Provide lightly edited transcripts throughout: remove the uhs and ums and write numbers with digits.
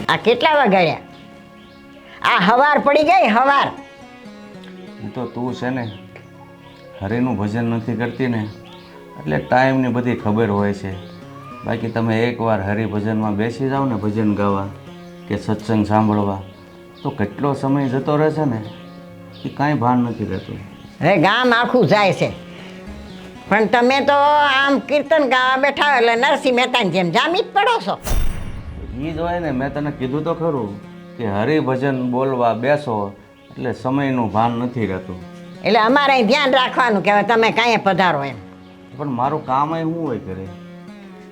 આ કેટલા વગાડ્યા? આ હવાર પડી ગઈ હવાર. એ તો તું છે ને હરિનું ભજન નથી કરતી ને એટલે ટાઈમની બધી ખબર હોય છે. બાકી તમે એકવાર હરિભજનમાં બેસી જાઓ ને ભજન ગાવા કે સત્સંગ સાંભળવા તો કેટલો સમય જતો રહે છે ને એ કાંઈ ભાન નથી રહેતું. હવે ગામ આખું જાય છે પણ તમે તો આમ કીર્તન ગાવા બેઠા એટલે નરસિંહ મહેતાની જેમ જામી જ પડો છો. એ જ હોય ને, મેં તને કીધું તો ખરું કે હરિભજન બોલવા બેસો એટલે સમયનું ભાન નથી રહેતું. એટલે અમારે અહીં ધ્યાન રાખવાનું કે હવે તમે કાંઈ પધારો એમ. પણ મારું કામ એ શું હોય કરે?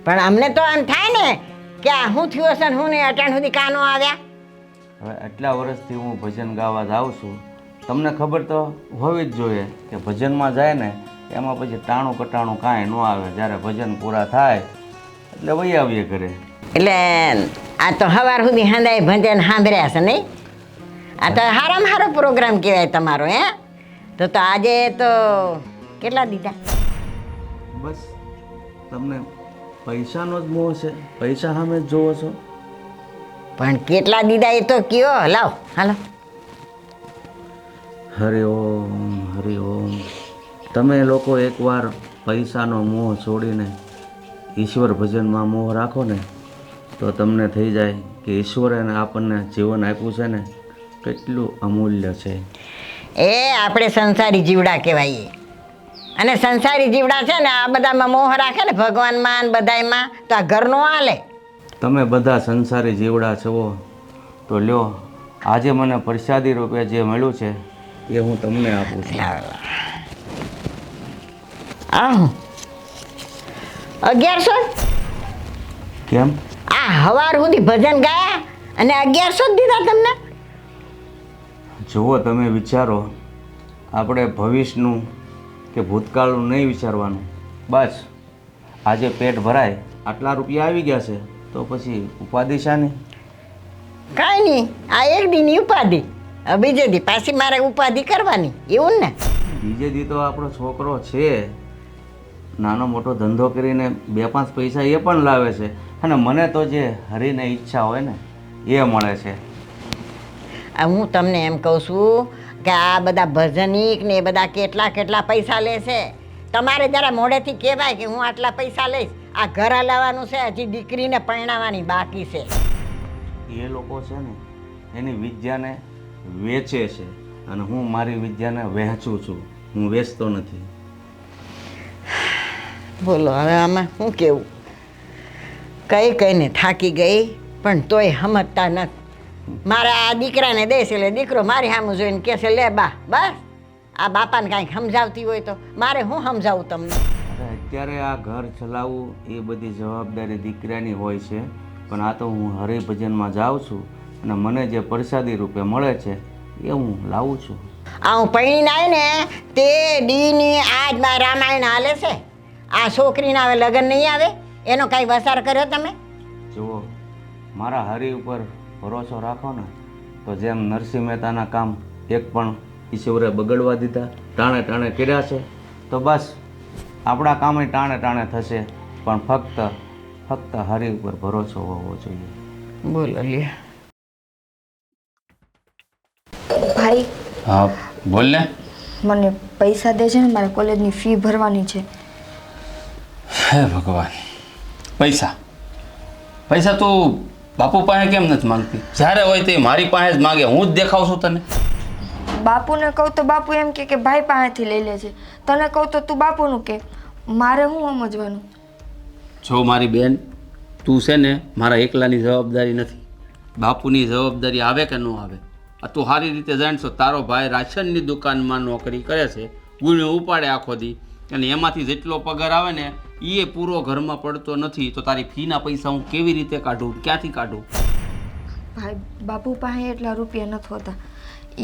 પણ અમને તો આમ થાય ને કે આ શું થયું હશે ને હું ને અટાણ સુધી કાનો આવ્યા. હવે આટલા વર્ષથી હું ભજન ગાવા જાઉં છું, તમને ખબર તો હોવી જ જોઈએ કે ભજનમાં જાય ને એમાં પછી ટાણું કટાણું કાંઈ ન આવે. જ્યારે ભજન પૂરા થાય એટલે વહી આવીએ ઘરે. એટલે આ તો સવાર સુધી હંધાય ભજન સાંભળ્યા છે નહીં? આ તો સારામાં સારો પ્રોગ્રામ કહેવાય તમારો. હે તો આજે તો કેટલા દીધા? બસ તમને પૈસાનો જ મોહ છે, પૈસા સામે જ જોવો છો. પણ કેટલા દીધા એ તો કયો. લાવ હાલો. હરિ ઓમ હરિ ઓમ. તમે લોકો એકવાર પૈસાનો મોહ છોડીને ઈશ્વર ભજનમાં મોહ રાખો ને તો તમને થઈ જાય કે ઈશ્વરે આપણને જીવન આપ્યું છે ને કેટલું અમૂલ્ય છે. એ આપણે સંસારી જીવડા કહેવાય. અને સંસારી જીવડા છે ને આ બધામાં મોહ રાખે ને ભગવાનમાં ને બધાયમાં તો આ ઘરનો હાલે. તમે બધા સંસારી જીવડા છો તો લ્યો આજે મને પ્રસાદી રૂપે જે મળ્યું છે એ હું તમને આપું છું. આ 1100? કેમ? આ હવાર સુધી ભજન ગાયા અને 1100 જ દીધા તમને? જુઓ તમે વિચારો, આપણે ભવિષ્યનું કે ભૂતકાળનું નહીં વિચારવાનું. બસ આજે પેટ ભરાય આટલા રૂપિયા આવી ગયા છે તો પછી ઉપાધિ શાની? કાંઈ નહીં, આ એક દીની ઉપાધિ. બીજે દી પાછી મારે ઉપાધિ કરવાની એવું ને? બીજે દી તો આપણો છોકરો છે, નાનો મોટો ધંધો કરીને 2-5 પૈસા એ પણ લાવે છે અને મને તો જે હરીને ઈચ્છા હોય ને એ મળે છે. હું તમને એમ કહું છું કે આ બધા ભજનિક ને એ બધા કેટલા કેટલા પૈસા લે છે. તમારે જરા મોઢેથી કહેવાય કે હું આટલા પૈસા લઈશ. આ ઘર હલાવવાનું છે, હજી દીકરીને પરણાવવાની બાકી છે. એ લોકો છે ને એની વિદ્યાને વેચે છે અને હું મારી વિદ્યાને વહેંચું છું, હું વેચતો નથી. બોલો હવે આમાં શું કેવું? કહીને થાકી ગઈ પણ તોય સમજતા નથી. મારે આ દીકરાને દઈશ એટલે દીકરો મારી સામું જોઈને કહે છે લે બા. બસ આ બાપાને કાંઈક સમજાવતી હોય તો મારે શું સમજાવું તમને? અત્યારે આ ઘર ચલાવવું એ બધી જવાબદારી દીકરાની હોય છે, પણ આ તો હું હરિભજનમાં જાઉં છું અને મને જે પ્રસાદી રૂપે મળે છે એ હું લાવું છું. આ હું પૈણીને આવી ને તે દીની આજ મારા રામાયણ હાલે છે. આ છોકરીના હવે લગ્ન નહીં આવે એનો કાંઈ વસાર કર્યો તમે? જુઓ, મારા હરિ ઉપર ભરોસો રાખો ને તો જેમ નરસિંહ મહેતાના કામ એક પણ ઈશ્વરે બગડવા દીધા, ટાણે ટાણે કર્યા છે, તો બસ આપણા કામે ટાણે ટાણે થશે. પણ ફક્ત હરિ ઉપર ભરોસો હોવો જોઈએ. બોલો લે ભાઈ. હા બોલ ને. મને પૈસા દેજે ને, મારે કોલેજની ફી ભરવાની છે. હે ભગવાન, પૈસા પૈસા તું બાપુ પાસે કેમ નથી માંગતી? જ્યારે હોય તે મારી પાસે જ માગે, હું જ દેખાવ છું તને. બાપુને કહું તો બાપુ એમ કે ભાઈ પાસેથી લઈ લેજે. તને કહું તો તું બાપુનું કે. મારે શું સમજવાનું? જો મારી બેન, તું છે ને મારા એકલાની જવાબદારી નથી, બાપુની જવાબદારી આવે કે ન આવે આ તું સારી રીતે જાણશો. તારો ભાઈ રાશનની દુકાનમાં નોકરી કરે છે, ગુણ્યો ઉપાડે આખો દી, અને એમાંથી જેટલો પગાર આવે ને એ પૂરો ઘરમાં પડતો નથી. તો તારી ફીના પૈસા હું કેવી રીતે કાઢું, ક્યાંથી કાઢું? ભાઈ બાપુ પાસે એટલા રૂપિયા નથી હોતા.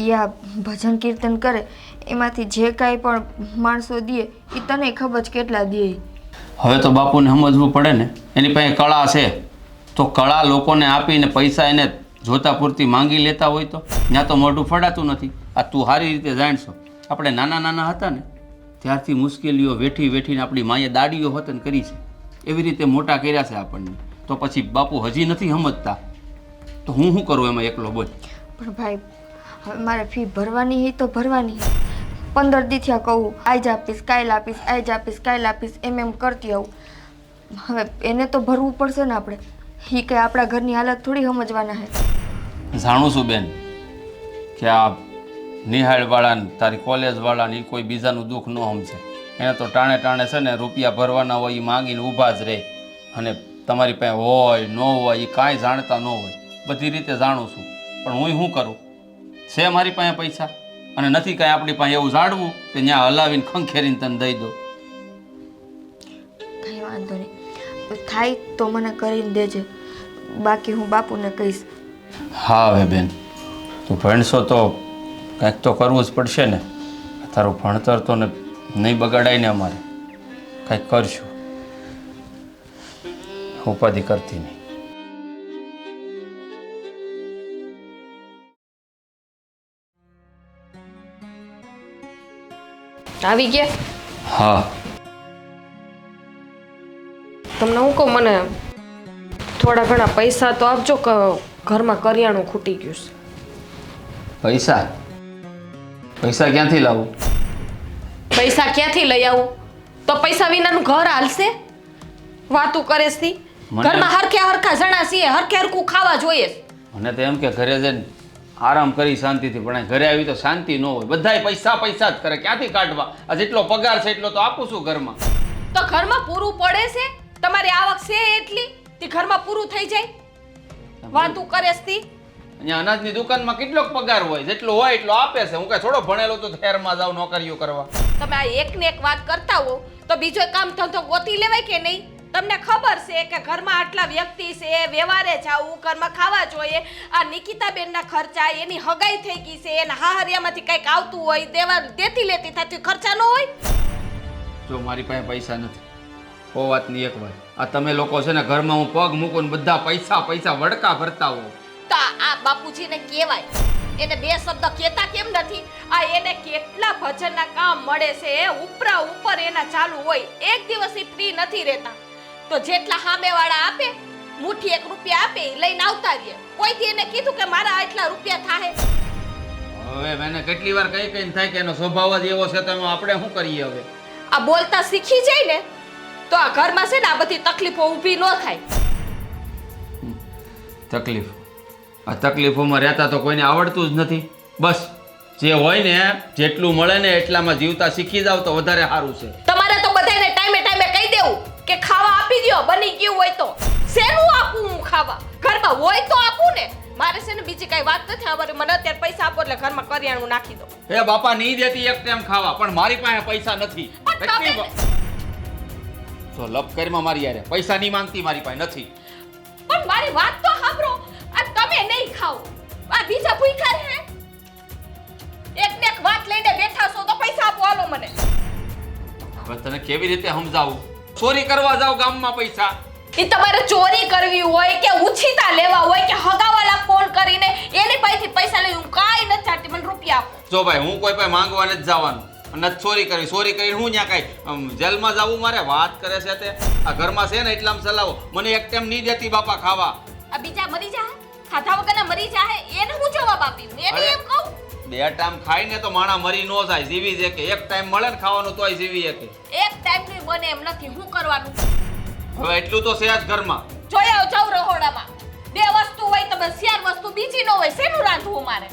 એ આ ભજન કીર્તન કરે એમાંથી જે કાંઈ પણ માણસો દે એ તને ખબર છે કેટલા દે. હવે તો બાપુને સમજવું પડે ને, એની પાસે કળા છે તો કળા લોકોને આપીને પૈસા એને જોતા પૂરતી માંગી લેતા હોય તો ત્યાં તો મોઢું ફડાતું નથી. આ તું સારી રીતે જાણશો, આપણે નાના નાના હતા ને ત્યારથી મુશ્કેલીઓ વેઠી વેઠીને આપણી માએ દાડીઓ વતન કરી છે, એવી રીતે મોટા કર્યા છે આપણને. તો પછી બાપુ હજી નથી સમજતા? તો હું શું કરું એમાં એકલો? બોલ. પણ ભાઈ હવે મારે ફી ભરવાની હોય તો ભરવાની 15 દી થયા કહું આજ આપીશ કાલ આપીશ આજ આપીશ કાલ આપીશ એમ કરતી આવું. હવે એને તો ભરવું પડશે ને આપણે. એ કંઈ આપણા ઘરની હાલત થોડી સમજવાના છે. જાણું છું બેન કે આ નિહાળવાળાને તારી કોલેજવાળાને એ કોઈ બીજાનું દુઃખ ન સમજે. એને તો ટાણે ટાણે છે ને રૂપિયા ભરવાના હોય એ માંગીને ઊભા જ રહે. અને તમારી પાસે હોય ન હોય એ કાંઈ જાણતા ન હોય. બધી રીતે જાણું છું, પણ હું શું કરું? છે મારી પાસે પૈસા અને નથી કાંઈ આપણી પાસે એવું જાણવું કે ત્યાં હલાવીને ખંખેરીને તને દઈ દો. કંઈ વાંધો નહીં, તો થાય તો મને કરીને દેજે, બાકી હું બાપુને કહીશ. હા હવે બેન, તું ભણશો તો કંઈક તો કરવું જ પડશે ને. તારું ભણતર તો ને નહીં બગાડાય ને. અમારે કંઈક કરશું, ઉપાધિ કરતી નહીં. આવી ગયા? હા, તમને હું કહું, મને થોડા ઘણા પૈસા તો આપજો કે ઘરમાં કરિયાણું ખૂટી ગયું છે. પૈસા પૈસા ક્યાંથી લાવું? પૈસા ક્યાંથી લઈ આવું? તો પૈસા વિનાનું ઘર હાલશે? વાતું કરે છે. ઘરમાં હરખા જણા છીએ, હરખું ખાવા જોઈએ. મને તો એમ કે ઘરે જઈને આરામ કરી શાંતિથી, પણ ઘરે આવી તો શાંતિ ન હોય. બધાય પૈસા પૈસા જ કરે. ક્યાંથી કાઢવા? આ જેટલો પગાર છે એટલો તો આપું છું ઘરમાં. તો ઘરમાં પૂરું પડે છે? તમારી આવક છે એટલી તે ઘરમાં પૂરું થઈ જાય? વાતું કરે છે. અહીંયા અનાજની દુકાનમાં કેટલોક પગાર હોય, જેટલો હોય એટલો આપે છે. હું કઈ થોડો ભણેલો તો શહેરમાં જાઉં નોકરીઓ કરવા. તમે આ એક ને એક વાત કરતા હો તો બીજો કામ ધંધો ગોતી લેવાય કે નહીં? તમને ખબર છે કે ઘરમાં આટલા વ્યક્તિ છે, વ્યવહારે જાવું, ઘરમાં ખાવા જોઈએ. આ નિકિતાબેનના ખર્ચા, એની હગાઈ થઈ ગઈ છે, એના હાહરિયામાંથી કંઈક આવતું હોય, દેવા દેતી લેતી થતી ખર્ચા ન હોય? જો મારી પાસે પૈસા નથી, ઓ વાતની એક વાત. આ તમે લોકો છે ને ઘરમાં હું પગ મૂકું ને બધા પૈસા પૈસા વડકા ભરતા હો. તો આ બાપુજીને કહેવાય, એને બે શબ્દ કહેતા કેમ નથી? આ એને કેટલા ભજનના કામ મળે છે, ઉપરા ઉપર એના ચાલુ હોય. એક દિવસ એ ફ્રી નથી રહેતા. તો જેટલા સામેવાળા આપે, મુઠ્ઠી 1 રૂપિયા આપે, ઈ લઈને આવતા રહે. કોઈથી એને કીધું કે મારા આટલા રૂપિયા થાય? હવે મને કેટલી વાર કઈ કઈ થાય કે એનો સ્વભાવ જ એવો છે, તો આપણે શું કરીએ હવે? આ બોલતા શીખી જાય ને તો આ ઘરમાં છે ને આ બધી તકલીફો ઊભી ન થાય. તકલીફ, આ તકલીફોમાં રહેતા તો કોઈને આવડતું જ નથી. બસ જે હોય ને જેટલું મળે ને એટલામાં જીવતા શીખી જાવ તો વધારે સારું છે. તમારે તો બધાને ટાઈમે ટાઈમે કહી દેવું કે ખાવા આપી દ્યો, બની ગયું હોય તો. શેનું આપું હું ખાવા? ઘરમાં હોય તો આપું ને. મારે છે ને બીજી કઈ વાત નથી આવવાની. મને અત્યારે પૈસા આપો એટલે ઘરમાં કરિયાણું નાખી દો. હે બાપા, નહીં દેતી એક ટાઈમ ખાવા, પણ મારી પાસે પૈસા નથી. તો લપ કરીમાં મારી યારે પૈસા નહીં માંગતી, મારી પાસે નથી. પણ મારી વાત તો સાંભળો. આ તમે નહીં ખાઓ, આ બીજા ભૂખ્યા છે. એક ને એક વાત લઈને બેઠા છો તો પૈસા આપો, હાલો મને. હવે તને કેવી રીતે સમજાવું? ચોરી કરવા જાવ ગામમાં પૈસા? ઈ તમારે ચોરી કરવી હોય કે ઉછીતા લેવા હોય કે હગાવાલા ફોન કરીને એની પાસેથી પૈસા લઈ, હું કાઈ નથી ચાહતી. મને રૂપિયા આપો. જો ભાઈ, હું કોઈ પાસે માંગવા નથી જવાનું અને ચોરી કરવી. ચોરી કરીને હું ત્યાં કઈ જેલમાં જવું મારે? વાત કરે છે તે. આ ઘરમાં છે ને એટલામાં ચલાવો. મને એક ટાઈમ નહીં દેતી બાપા ખાવા. આ બીજા મરી જાય, ખાધા વગરના મરી જાય, એને હું જવાબ આપી? એને એમ કહું બે ટાઈમ ખાઈને તો માણા મરી ન જાય, જીવી છે કે એક ટાઈમ મળે ને ખાવાનું તોય જીવી શકે. એક ટાઈમ નું બને એમ નથી. શું કરવાનું? હવે એટલું તો છે જ ઘરમાં. જોયા જાવ રહોડામાં 2 વસ્તુ હોય તો બસ 4 વસ્તુ બીજી ન હોય. શેનું રાંધવું મારે?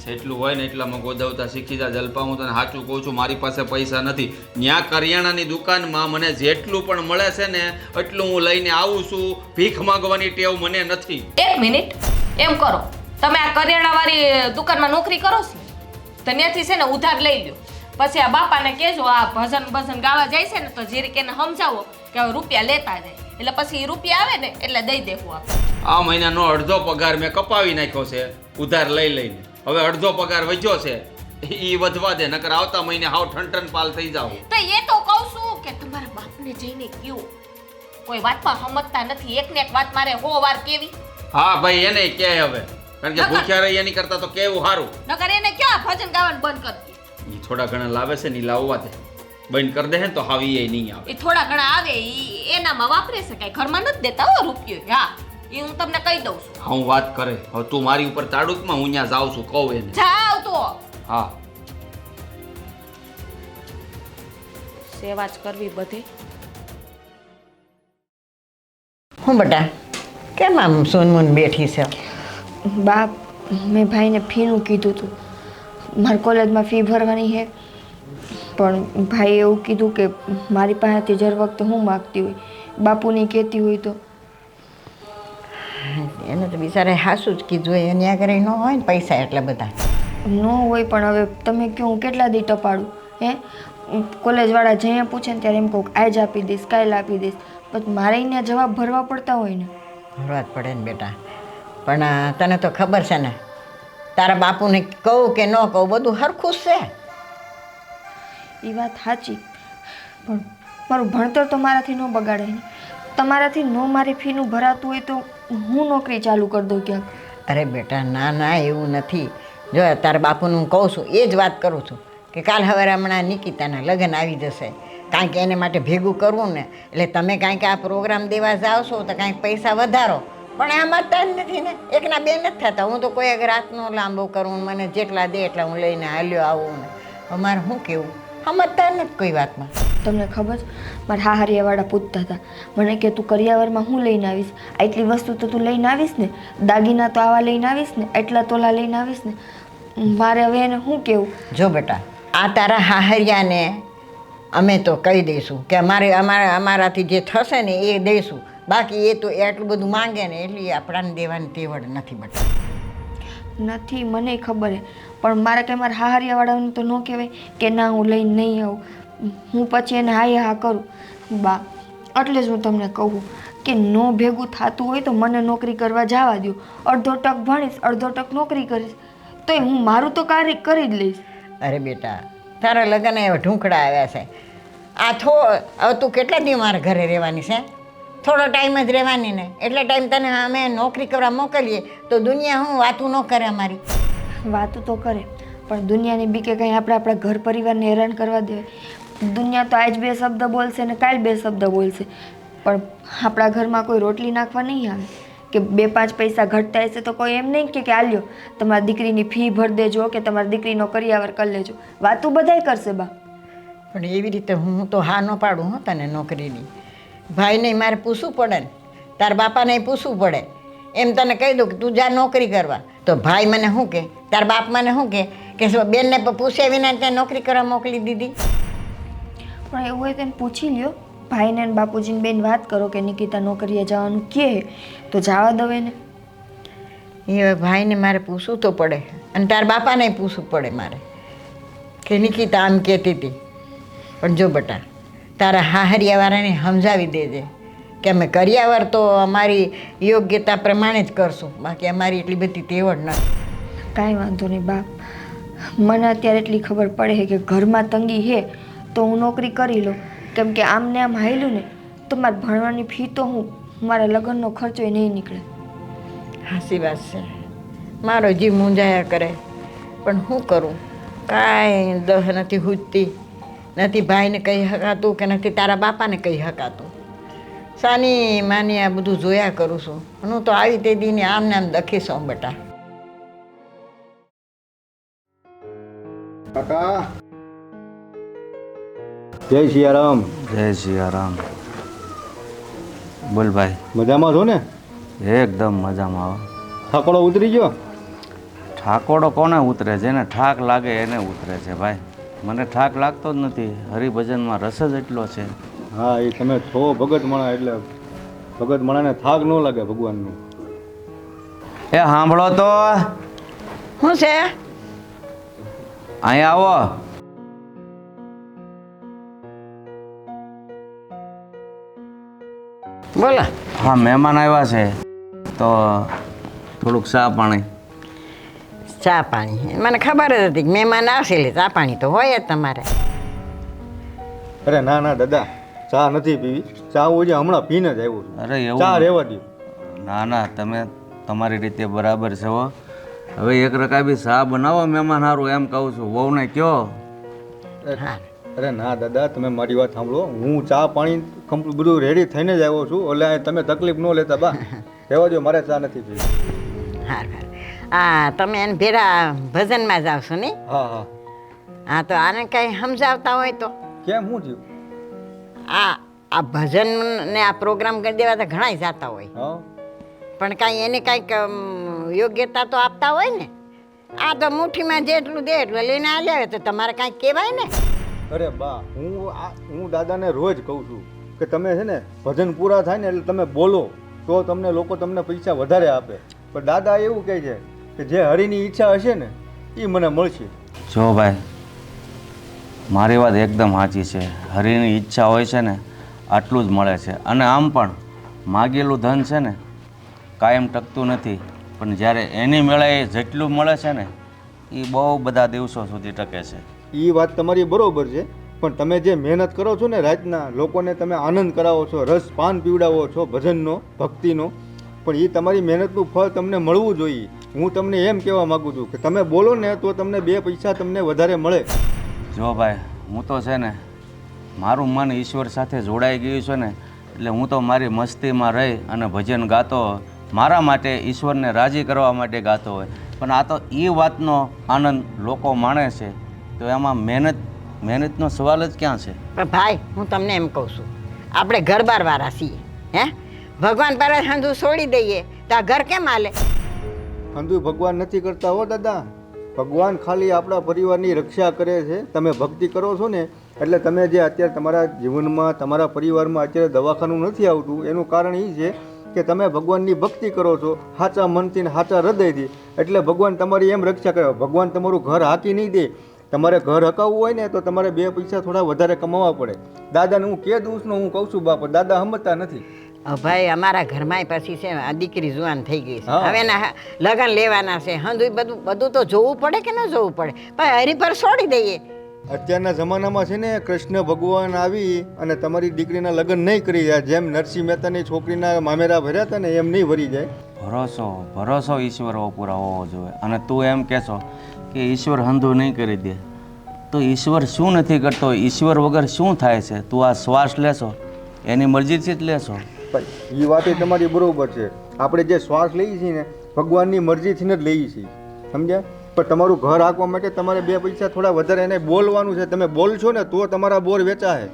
જેટલું હોય ને એટલામાં ગોદવતા શીખી જા જલપા. હું તને સાચું કહું છું, મારી પાસે પૈસા નથી. ત્યાં કરિયાણાની દુકાનમાં મને જેટલું પણ મળે છે ને એટલું હું લઈને આવું છું. ભીખ માંગવાની ટેવ મને નથી. 1 મિનિટ, એમ કરો, તમે આ કરિયાણાવાળી દુકાનમાં નોકરી કરો છો તો ત્યાંથી છે ને ઉધાર લઈ લ્યો. પછી આ બાપાને કહેજો આ ભજન ગાવા જાય છે ને તો જીરીક એને સમજાવો કે હવે રૂપિયા લેતા જાય. એટલે પછી રૂપિયા આવે ને એટલે દઈ દેવું આપણે. આ મહિનાનો અડધો પગાર મેં કપાવી નાખ્યો છે ઉધાર લઈ લઈને. હવે અડધો પગાર વધ્યો છે, એ વધવા દે, નકર આવતા મહિને હાવ ઠંઠન પાલ થઈ જાવ. તો એ તો કહું છું કે તમારા બાપને જઈને કયો. કોઈ વાતમાં સમજતા નથી. એક ને એક વાત મારે 100 વાર કેવી. હા ભાઈ, એને કે હવે, કારણ કે ભૂખ્યા રહી એની કરતા તો કેવું સારું. નકર એને કયો ભજન ગાવાનું બંધ કરી દે. એ થોડા ઘણા લાવે છે ને એ લાવવા દે. બંધ કરી દે ને તો હાવી એ નહીં આવે. એ થોડા ઘણા આવે ઈ એનામાં વાપરે છે, કઈ ઘરમાં નથી દેતા હો રૂપિયો. હા, એ હું તમને કહી દઉં છું. હા હું વાત કરે હવે તું મારી ઉપર તાડુકમાં હું ત્યાં જાઉં છું કહું એને જાવ તો હા સેવા જ કરવી બધે. હું બેટા કેમ આમ સોનમૂન બેઠી છે? બા મેં ભાઈને ફીનું કીધું હતું, મારી કોલેજમાં ફી ભરવાની છે, પણ ભાઈએ એવું કીધું કે મારી પાસેથી દર વખતે હું માગતી હોય, બાપુની કહેતી હોય તો. એને તો બિચારે હાસું જ કીધું હોય, એની આગળ ન હોય ને પૈસા એટલા બધા. ન હોય પણ હવે તમે કહો હું કેટલા દી ટપાડું હે? કોલેજવાળા જઈએ પૂછે ને ત્યારે એમ કહું આજ આપી દઈશ, કાલ આપી દઈશ, પણ મારે અહીંયા જવાબ ભરવા પડતા હોય ને. ભરવા જ પડે ને બેટા, પણ તને તો ખબર છે ને તારા બાપુને કહું કે ન કહું બધું હરખું જ છે. એ વાત સાચી, પણ મારું ભણતર તો મારાથી ન બગાડે ને. તમારાથી ન મારી ફીનું ભરાતું હોય તો હું નોકરી ચાલુ કરી દઉં ક્યાંક. અરે બેટા ના ના એવું નથી. જો તારા બાપુને હું કહું છું એ જ વાત કરું છું કે કાલ હવે હમણાં નિકિતાના લગ્ન આવી જશે, કાંઈક એને માટે ભેગું કરવું ને, એટલે તમે કાંઈક આ પ્રોગ્રામ દેવા જાઓ છો તો કાંઈક પૈસા વધારો, પણ આ મળતા જ નથી ને, એકના બે નથી થતા. હું તો કોઈ એક રાતનો લાંબો કરું, મને જેટલા દે એટલા હું લઈને હાલ્યો આવું ને અમારે શું કેવું સમજતા નથી કોઈ વાતમાં. તમને ખબર છે મારા હાહરિયાવાળા પૂછતા હતા મને કે તું કરિયાવરમાં હું લઈને આવીશ, આટલી વસ્તુ તો તું લઈને આવીશ ને, દાગીના તો આવા લઈને આવીશ ને, એટલા તોલા લઈને આવીશ ને. મારે હવે એને શું કહેવું? જો બેટા આ તારા હાહરિયાને અમે તો કહી દઈશું કે અમારાથી જે થશે ને એ દઈશું, બાકી એ તો એટલું બધું માંગે ને એટલી આપણાને દેવાની તેવડ નથી બેટા. નથી મને ખબર છે, પણ મારે કંઈ મારા હાહરિયાવાળાનું તો ન કહેવાય કે ના હું લઈને નહીં આવું. હું પછી એને હા કરું. બા એટલે જ હું તમને કહું કે નો ભેગું થતું હોય તો મને નોકરી કરવા જવા દો. અડધો ટક ભણીશ, અડધો ટક નોકરી કરીશ, તોય હું મારું તો કાર્ય કરી જ લઈશ. અરે બેટા તારા લગ્ન એવા ઢૂંકડા આવ્યા છે, આ હવે તું કેટલા દિવસ મારા ઘરે રહેવાની છે? થોડો ટાઈમ જ રહેવાની ને, એટલા ટાઈમ તને અમે નોકરી કરવા મોકલીએ તો દુનિયા હું વાતું ન કરે અમારી. વાતું તો કરે પણ દુનિયાની બીકે કંઈ આપણે આપણા ઘર પરિવારને હેરાન કરવા દેવાય? દુનિયા તો આજ બે શબ્દ બોલશે ને કાલ બે શબ્દ બોલશે, પણ આપણા ઘરમાં કોઈ રોટલી નાખવા નહીં આવે કે 2-5 પૈસા ઘટતા હશે તો કોઈ એમ નહીં કે આલ્યો તમારી દીકરીની ફી ભરી દેજો કે તમારી દીકરીનો કરિયાવર કરી લેજો. વાતું બધાય કરશે બા, પણ એવી રીતે હું તો હા ન પાડું હો તને નોકરીની. ભાઈને મારે પૂછવું પડે ને, તારા બાપાને પૂછવું પડે. એમ તને કહી દઉં કે તું જા નોકરી કરવા, તો ભાઈ મને શું કહે, તારા બાપ મને શું કે બેનને પૂછ્યા વિના ત્યાં નોકરી કરવા મોકલી દીધી? પણ એવું હોય તો એને પૂછી લ્યો, ભાઈને ને બાપુજીને બેન વાત કરો કે નિકિતા નોકરીએ જવાનું કહે તો જવા દો એને. એ ભાઈને મારે પૂછવું તો પડે અને તારા બાપાને પૂછવું પડે મારે કે નિકિતા આમ કહેતી હતી. પણ જો બેટા તારા હાહરિયાવાળાને સમજાવી દેજે કે અમે કરિયાવર તો અમારી યોગ્યતા પ્રમાણે જ કરશું, બાકી અમારી એટલી બધી તેવડ નથી. કાંઈ વાંધો નહીં બાપ, મને અત્યારે એટલી ખબર પડે છે કે ઘરમાં તંગી છે તો હું નોકરી કરી લઉં, કેમ કે આમને આમ હાલ્યું ને તો મારે ભણવાની ફી તો હું મારા લગ્નનો ખર્ચો નહીં નીકળે. હાસી વાત છે, મારો જીવ મૂંઝાયા કરે, પણ શું કરું, કાંઈ દહ નથી હૂજતી, નથી ભાઈને કહી શકાતું કે નથી તારા બાપાને કહી શકાતું. સાની માની આ બધું જોયા કરું છું, હું તો આવી તે દીને આમને આમ દખી છું બેટા. કાકા જય સિયારામ. જય સિયારામ. બોલ ભાઈ. મજામાં છો ને? એકદમ મજામાં. આવો. થાકોડો ઉતરી ગયો? ઠાકોડો કોને ઉતરે? જેને ઠાક લાગે એને ઉતરે છે ભાઈ. મને ઠાક લાગતો જ નથી, હરિભજનમાં રસ જ એટલો છે. હા એ તમે છો ભગત મણા, એટલે ભગત મણાને થાક ન લાગે ભગવાનનું. એ સાંભળો તો, શું છે? અહીંયા આવો. બોલો. હા મહેમાન આવ્યા છે તો થોડુંક ચા પાણી. ચા પાણી મને ખબર જ હતી કે મહેમાન આવશે એટલે ચા પાણી તો હોય જ તમારે. અરે ના ના દાદા, ચા નથી પીવી. ચા હું જે હમણાં પીને જ આવ્યો છું. અરે એવું ચા રહેવા દો. ના ના, તમે તમારી રીતે બરાબર છે હો. હવે એક રકાબી ચા બનાવો મહેમાન સારું, એમ કહું છું. વહુને કયો. હા અરે ના દાદા, તમે મારી વાત સાંભળો. હું ચા પાણી કમ્પ્લીટ બધું રેડી થઈને જ આવ્યો છું, એટલે તમે તકલીફ ન લેતા બા. રહેવા દો, મારે ચા નથી પીવી. હાર હાર હા તમે એને ભેરા ભજનમાં જાવ છો નહીં? હા હા. હા તો આને કાંઈ સમજાવતા હોય તો કેમ શું થયું? આ આ ભજન ને આ પ્રોગ્રામ કરી દેવા તો ઘણાય જાતા હોય, હા પણ કાંઈ એને કાંઈક યોગ્યતા તો આપતા હોય ને. આ તો મુઠ્ઠીમાં જેટલું દે એટલું લઈને આવ્યા તો તમારે કાંઈક કહેવાય ને. અરે બા, હું દાદાને રોજ કહું છું કે તમે છે ને ભજન પૂરા થાય ને એટલે તમે બોલો તો તમને લોકો તમને પૈસા વધારે આપે. પણ દાદા એવું કહે છે કે જે હરિની ઈચ્છા હશે ને એ મને મળશે. જો ભાઈ, મારી વાત એકદમ સાચી છે. હરિની ઈચ્છા હોય છે ને આટલું જ મળે છે. અને આમ પણ માગેલું ધન છે ને કાયમ ટકતું નથી, પણ જ્યારે એની મેળાએ જેટલું મળે છે ને એ બહુ બધા દિવસો સુધી ટકે છે. એ વાત તમારી બરોબર છે, પણ તમે જે મહેનત કરો છો ને રાતના, લોકોને તમે આનંદ કરાવો છો, રસ પાન પીવડાવો છો ભજનનો, ભક્તિનો, પણ એ તમારી મહેનતનું ફળ તમને મળવું જોઈએ. હું તમને એમ કહેવા માગું છું કે તમે બોલો ને તો તમને 2 પૈસા તમને વધારે મળે. જો ભાઈ, હું તો છે ને મારું મન ઈશ્વર સાથે જોડાઈ ગયું છે ને એટલે હું તો મારી મસ્તીમાં રહી અને ભજન ગાતો મારા માટે, ઈશ્વરને રાજી કરવા માટે ગાતો હોય. પણ આ તો એ વાતનો આનંદ લોકો માણે છે તો એમાં મહેનતનો સવાલ જ ક્યાં છે? પણ ભાઈ હું તમને એમ કહું છું, આપણે ઘર બારવાળા છીએ, હે ભગવાન પર હંધું છોડી દઈએ તો આ ઘર કેમ હાલે? હંધુ ભગવાન નથી કરતા હો દાદા. ભગવાન ખાલી આપણા પરિવારની રક્ષા કરે છે. તમે ભક્તિ કરો છો ને એટલે તમે જે અત્યારે તમારા જીવનમાં, તમારા પરિવારમાં અત્યારે દવાખાનું નથી આવતું, એનું કારણ એ છે કે તમે ભગવાનની ભક્તિ કરો છો સાચા મનથી ને સાચા હૃદયથી. એટલે ભગવાન તમારી એમ રક્ષા કરે. ભગવાન તમારું ઘર હાકી નહીં દે. તમારે ઘર હકાવવું હોય ને તો તમારે 2 પૈસા થોડા વધારે કમાવા પડે. દાદાને હું કે દઉં હું કહું છું બાપા, દાદા સમજતા નથી. ભાઈ અમારા ઘરમાં પછી છે આ દીકરી જુવાન થઈ ગઈ છે, હા. હવે એના લગ્ન લેવાના છે, હંધુય બધું તો જોવું પડે કે ન જોવું પડે? પણ હરી પર છોડી દઈએ. અત્યારના જમાનામાં છે ને કૃષ્ણ ભગવાન આવી અને તમારી દીકરીના લગ્ન નહીં કરી જાય. જેમ નરસિંહ મહેતાની છોકરીના મામેરા ભર્યા હતા ને એમ નહીં ભરી જાય. ભરોસો ઈશ્વર પૂરા હોવો જોઈએ. અને તું એમ કહેશો કે ઈશ્વર હંધું નહીં કરી દે તો ઈશ્વર શું નથી કરતો? ઈશ્વર વગર શું થાય છે? તું આ શ્વાસ લેશો એની મરજીથી જ લેશો. એ વાત એ તમારી બરોબર છે. આપણે જે શ્વાસ લઈએ છીએ ને ભગવાનની મરજીથી જ લઈએ છીએ, સમજ્યા? પણ તમારું ઘર હાંકવા માટે તમારે 2 પૈસા થોડા વધારે એને બોલવાનું છે. તમે બોલશો ને તો તમારા બોર વેચાશે.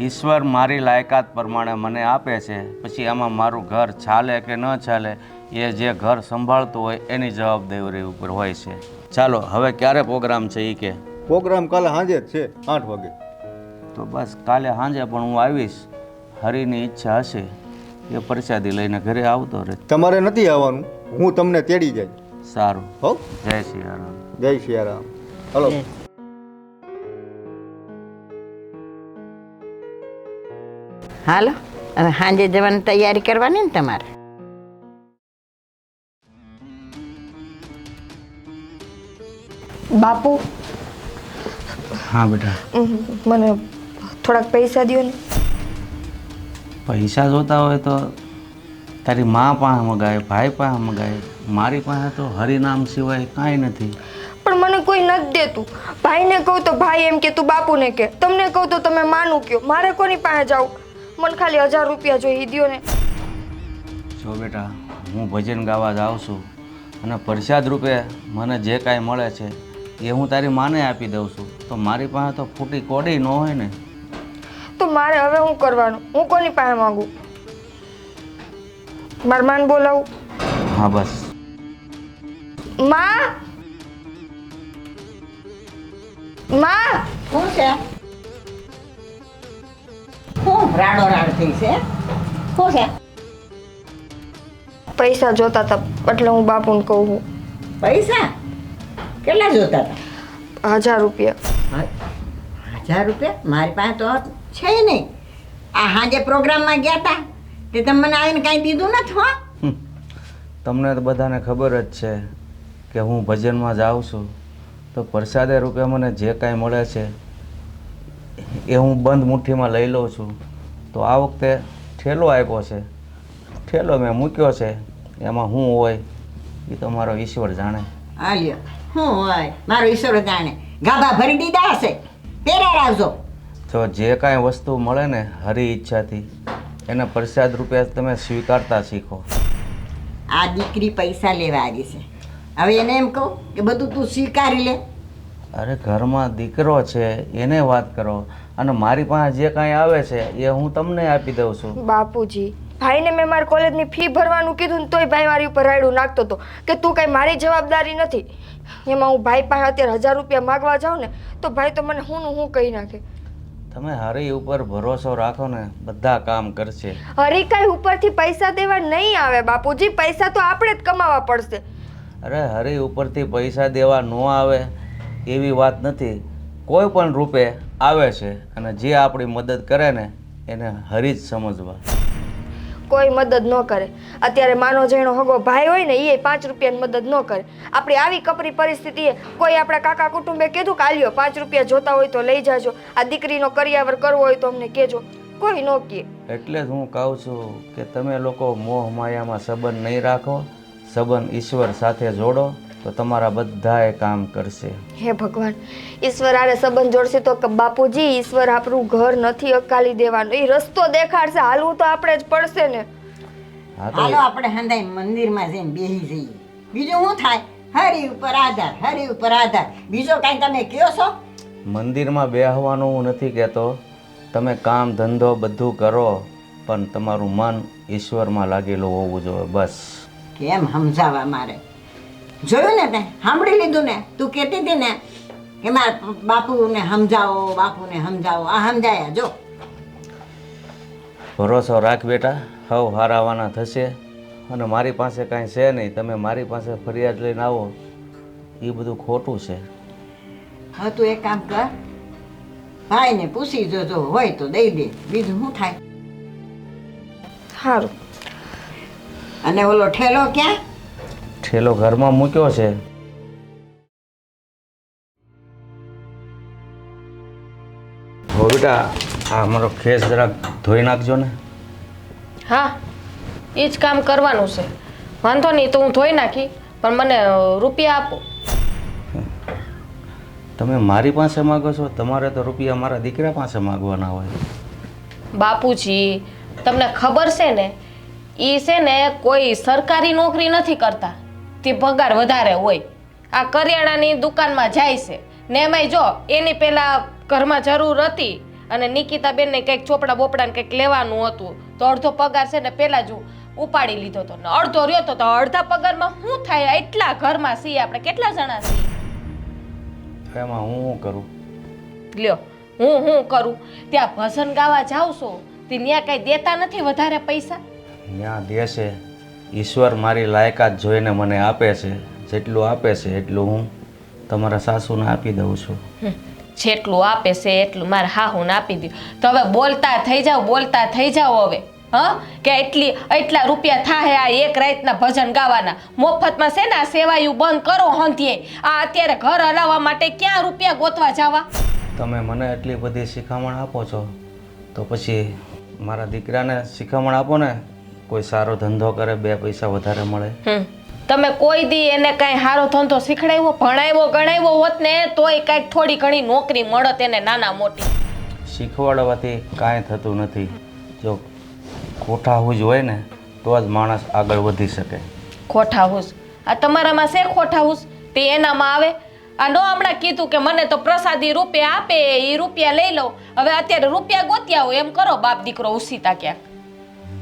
ઈશ્વર મારી લાયકાત પ્રમાણે મને આપે છે, પછી આમાં મારું ઘર ચાલે કે ન ચાલે એ જે ઘર સંભાળતું હોય એની જવાબદારી ઉપર હોય છે. ચાલો હવે ક્યારે પ્રોગ્રામ છે? એ કે પ્રોગ્રામ કાલે સાંજે જ છે 8 વાગે. તો બસ કાલે સાંજે પણ હું આવીશ. હરિની ઈચ્છા હશે એ પ્રસાદી લઈને ઘરે આવતો રહે. તમારે નથી આવવાનું, હું તમને તેડી જાય. સારું. હો, જય શ્રી રામ. જય સિયારામ. હલો. હાલો હવે સાંજે જવાની તૈયારી કરવાની ને તમારે. બાપુ હા બેટા. મને થોડાક પૈસા દ્યો ને. પૈસા જોતા હોય તો તારી મા પાસે મગાય, ભાઈ પાસે મગાય. મારી પાસે તો હરિનામ સિવાય કાંઈ નથી. પણ મને કોઈ નથી દેતું. ભાઈને કહું તો ભાઈ એમ કે તું બાપુને કે, તમને કહું તો તમે માનું કયો. મારે કોની પાસે જાઉં? મને ખાલી 1000 રૂપિયા જોઈએ, દ્યો ને. જો બેટા, હું ભજન ગાવા જાઉં છું અને પ્રસાદ રૂપે મને જે કાંઈ મળે છે એ હું તારી માને આપી દઉં છું. તો મારી પાસે તો ફૂટી કોડી ન હોય ને. તો મારે હવે શું કરવાનું? હું કોની પાસે માંગુ? માર માન બોલાવું? હા બસ. માં, માં, શું છે? શું રાડો રાડ થઈ છે? શું છે? પૈસા જોતા હતા એટલે હું બાપુને કહું છું. પૈસા કેટલા જોતા હતા? 1000 રૂપિયા. 1000 રૂપિયા મારી પાસે તો છે નહીં. આ સાંજે પ્રોગ્રામમાં ગયા હતા તે તમે મને આવીને કાંઈ દીધું નથી. હો, તમને તો બધાને ખબર જ છે કે હું ભજનમાં જાઉં છું તો પ્રસાદે રૂપે મને જે કાંઈ મળે છે એ હું બંધ મુઠ્ઠીમાં લઈ લઉં છું. તો આ વખતે ઠેલો આપ્યો છે, ઠેલો મેં મૂક્યો છે, એમાં શું હોય એ તો મારો ઈશ્વર જાણે. હાલ્યો શું હોય મારો ઈશ્વર જાણે. ગાભા ભરી દીધા હશે, પહેરા રાખજો. જો જે કાંઈ વસ્તુ મળે ને હરી ઈચ્છાથી એને પ્રસાદ રૂપે તમે સ્વીકારતા શીખો. આ દીકરી પૈસા લેવા આવી છે. હવે એને એમ કહું કે બધું તું સ્વીકારી લે. અરે ઘરમાં દીકરો છે એને વાત કરો, અને મારી પાસે જે કાંઈ આવે છે એ હું તમને આપી દઉં છું. બાપુજી, ભાઈને મેં મારી કોલેજની ફી ભરવાનું કીધું ને તોય ભાઈ મારી ઉપર રાયડું નાખતો હતો કે તું કઈ મારી જવાબદારી નથી. એમાં હું ભાઈ પાસે અત્યારે 1000 રૂપિયા માગવા જાઉં ને તો ભાઈ તો મને હું કહી નાખે. તમે હરી ઉપર ભરોસો રાખો ને, બધા કામ કરશે. હરી કઈ ઉપરથી પૈસા દેવા નહીં આવે બાપુજી, પૈસા તો આપણે જ કમાવા પડશે. અરે હરી ઉપરથી પૈસા દેવા ન આવે એવી વાત નથી. કોઈ પણ રૂપે આવે છે, અને જે આપણી મદદ કરે ને એને હરી જ સમજવા. કોઈ મદદ ન કરે. અત્યારે માનો જેનો હગો ભાઈ હોય ને એ 5 રૂપિયાની મદદ ન કરે. આપણી આવી કપરી પરિસ્થિતિએ કોઈ આપણા કાકા કુટુંબે કીધું કે આલ્યો 5 રૂપિયા જોતા હોય તો લઈ જાજો, આ દીકરીનો કરિયાવર કરવો હોય તો અમને કહેજો. કોઈ ન કહે. એટલે જ હું કહું છું કે તમે લોકો મોહ માયામાં સંબંધ નહીં રાખો, સંબંધ ઈશ્વર સાથે જોડો તો તમારા બધાએ કામ કરશે. હે ભગવાન, ઈશ્વર આરે સંબંધ જોડશે તો બાપુજી ઈશ્વર આપણું ઘર નથી અકાલી દેવાનું, એ રસ્તો દેખાડશે. હાલવું તો આપણે જ પડશે ને. હા તો હાલો આપણે હંધાઈ મંદિરમાં જઈને બેસી જઈએ. બીજું શું થાય? હરી ઉપર આધાર, હરી ઉપર આધાર. બીજો કાંઈ તમે કહો છો? મંદિરમાં બેહવાનું હું નથી કહેતો. તમે કામ ધંધો બધું કરો, પણ તમારું મન ઈશ્વરમાં લાગેલું હોવું જોઈએ. બસ. કેમ સમજાવવા મારે? જોયું ને તે, સાંભળી લીધું ને? તું કહેતી હતી ને કે મારા બાપુને સમજાવો, બાપુને સમજાવો. આ સમજાયા જો. ભરોસો રાખ બેટા, હવ હારાવાના થશે. અને મારી પાસે કાંઈ છે નહીં, તમે મારી પાસે ફરિયાદ લઈને આવો એ બધું ખોટું છે. હવે તું એક કામ કર, ભાઈને પૂછી જોજો, હોય તો દઈ દે. બીજું શું થાય? સારું. અને ઓલો ઠેલો ક્યાં? ઠેલો ઘરમાં મૂક્યો છે. હો બેટા, આ મારો ખેસ જરાક ધોઈ નાખજો ને. હા, એ જ કામ કરવાનું છે. વાંધો નહીં, તો હું ધોઈ નાખી, પણ મને રૂપિયા આપો. તમે મારી પાસે માગો છો? તમારે તો રૂપિયા મારા દીકરા પાસે માગવાના હોય. બાપુજી, તમને ખબર છે ને, એ છે ને કોઈ સરકારી નોકરી નથી કરતા, તે પગાર વધારે હોય. આ કરિયાણાની દુકાનમાં જાય છે ને, એમાંય જો એની પહેલા ઘરમાં જરૂર હતી અને નિકિતાબેનને કંઈક ચોપડા બોપડાને કંઈક લેવાનું હતું, તો અડધો પગાર છે ને પહેલા જ ઉપાડી લીધો હતો ને અડધો રહ્યો તો અડધા પગારમાં શું થાય? એટલા ઘરમાં છીએ આપણે, કેટલા જણા છીએ? એમાં હું શું કરું? લ્યો, હું કરું? ત્યાં ભજન ગાવા જાવ છો તે ત્યાં કઈ દેતા નથી વધારે પૈસા? ત્યાં દેશે. ઈશ્વર મારી લાયકાત જોઈને મને આપે છે. જેટલું આપે છે એટલું હું તમારા સાસુને આપી દઉં છું. જેટલું આપે છે એટલું મારે હાહુને આપી દઉં. તો હવે બોલતા થઈ જાવ, બોલતા થઈ જાવ હવે. હા, કે એટલા રૂપિયા થાય આ એક રાતના ભજન ગાવાના? મફતમાં છે ને આ સેવાયું બંધ કરો હંધીએ. આ અત્યારે ઘર હલાવવા માટે ક્યાં રૂપિયા ગોતવા જવા? તમે મને એટલી બધી શિખામણ આપો છો તો પછી મારા દીકરાને શિખામણ આપો ને, કોઈ સારો ધંધો કરે, 2 પૈસા વધારે મળે. તમે કોઈ દી એને કાંઈ સારો ધંધો શીખડાવ્યો, ભણાવ્યો, ગણાવ્યો હોત ને તોય કાંઈક થોડી ઘણી નોકરી મળત એને, નાના મોટી. શીખવાડવાથી કાંઈ થતું નથી. જો ખોટા હુજ હોય ને તો જ માણસ આગળ વધી શકે. ખોટા હુસ? આ તમારામાં છે ખોટા હુસ? તે એનામાં આવે? આ નો હમણાં કીધું કે મને તો પ્રસાદી રૂપિયા આપે, એ રૂપિયા લઈ લઉં. હવે અત્યારે રૂપિયા ગોત્યા હોય એમ કરો બાપ દીકરો ઉસીતા ક્યાંક.